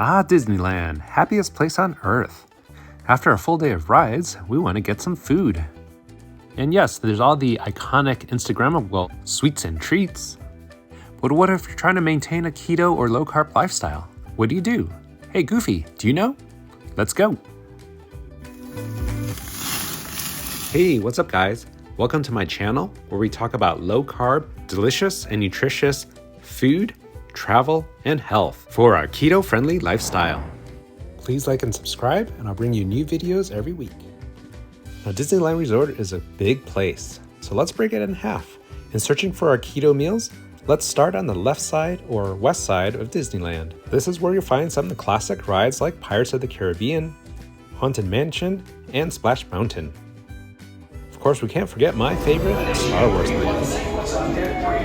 Ah, Disneyland, happiest place on earth. After a full day of rides, we want to get some food. And yes, there's all the iconic Instagrammable sweets and treats. But what if you're trying to maintain a keto or low-carb lifestyle? What do you do? Hey, Goofy, do you know? Let's go. Hey, what's up, guys? Welcome to my channel where we talk about low-carb, delicious and nutritious food, travel, and health for our keto-friendly lifestyle. Please like and subscribe, and I'll bring you new videos every week. Now, Disneyland Resort is a big place, so let's break it in half. In searching for our keto meals, let's start on the left side or west side of Disneyland. This is where you'll find some of the classic rides like Pirates of the Caribbean, Haunted Mansion, and Splash Mountain. Of course, we can't forget my favorite, Star Wars Land.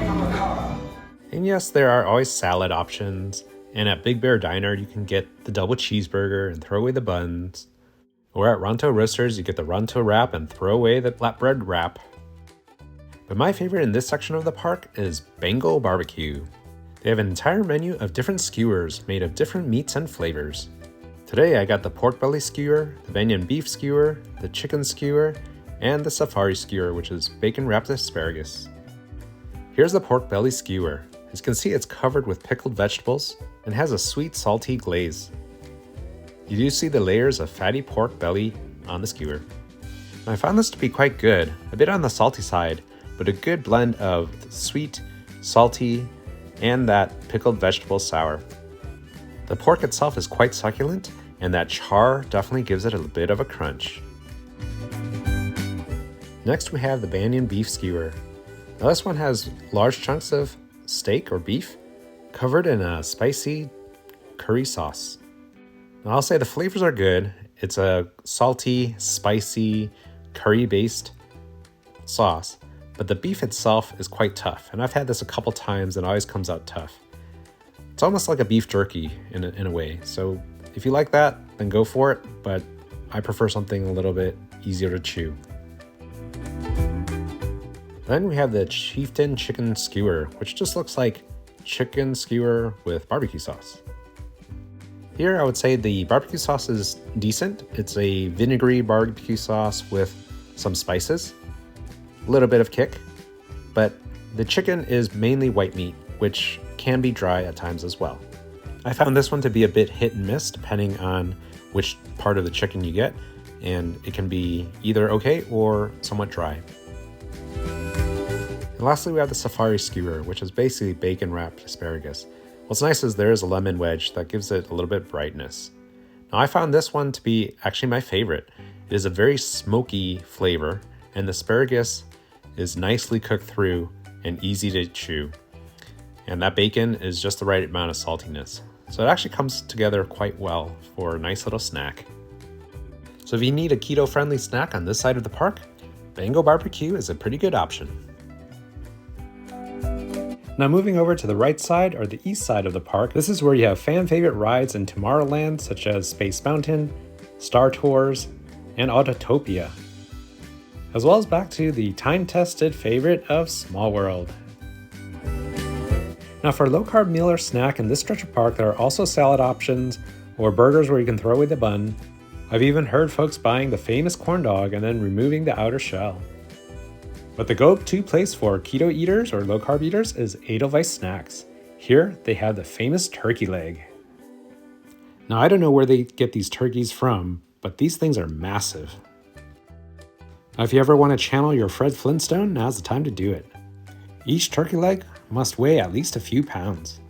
And yes, there are always salad options, and at Big Bear Diner you can get the double cheeseburger and throw away the buns. Or at Ronto Roasters you get the Ronto wrap and throw away the flatbread wrap. But my favorite in this section of the park is Bengal Barbecue. They have an entire menu of different skewers made of different meats and flavors. Today I got the pork belly skewer, the Banyan beef skewer, the chicken skewer, and the safari skewer, which is bacon wrapped asparagus. Here's the pork belly skewer. As you can see, it's covered with pickled vegetables and has a sweet salty glaze. You do see the layers of fatty pork belly on the skewer. And I found this to be quite good, a bit on the salty side, but a good blend of sweet, salty, and that pickled vegetable sour. The pork itself is quite succulent, and that char definitely gives it a bit of a crunch. Next we have the Banyan beef skewer. Now this one has large chunks of steak or beef covered in a spicy curry sauce. Now I'll say the flavors are good. It's a salty, spicy, curry-based sauce, but the beef itself is quite tough, and I've had this a couple times and it always comes out tough. It's almost like a beef jerky in a way, so if you like that, then go for it, but I prefer something a little bit easier to chew. Then we have the Chieftain chicken skewer, which just looks like chicken skewer with barbecue sauce. Here I would say the barbecue sauce is decent. It's a vinegary barbecue sauce with some spices, a little bit of kick, but the chicken is mainly white meat, which can be dry at times as well. I found this one to be a bit hit and miss depending on which part of the chicken you get, and it can be either okay or somewhat dry. And lastly, we have the safari skewer, which is basically bacon wrapped asparagus. What's nice is there is a lemon wedge that gives it a little bit of brightness. Now I found this one to be actually my favorite. It is a very smoky flavor, and the asparagus is nicely cooked through and easy to chew. And that bacon is just the right amount of saltiness. So it actually comes together quite well for a nice little snack. So if you need a keto-friendly snack on this side of the park, Bengal Barbecue is a pretty good option. Now moving over to the right side or the east side of the park, this is where you have fan favorite rides in Tomorrowland such as Space Mountain, Star Tours, and Autotopia. As well as back to the time-tested favorite of Small World. Now for a low-carb meal or snack in this stretch of park, there are also salad options or burgers where you can throw away the bun. I've even heard folks buying the famous corn dog and then removing the outer shell. But the go-to place for keto eaters or low-carb eaters is Edelweiss Snacks. Here, they have the famous turkey leg. Now, I don't know where they get these turkeys from, but these things are massive. Now, if you ever want to channel your Fred Flintstone, now's the time to do it. Each turkey leg must weigh at least a few pounds.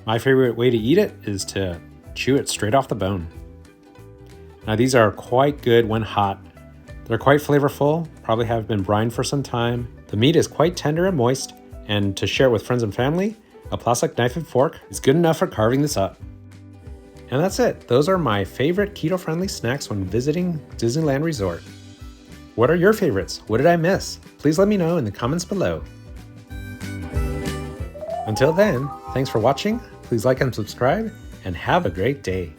My favorite way to eat it is to chew it straight off the bone. Now, these are quite good when hot. They're quite flavorful, probably have been brined for some time. The meat is quite tender and moist, and to share with friends and family, a plastic knife and fork is good enough for carving this up. And that's it. Those are my favorite keto-friendly snacks when visiting Disneyland Resort. What are your favorites? What did I miss? Please let me know in the comments below. Until then, thanks for watching. Please like and subscribe, and have a great day.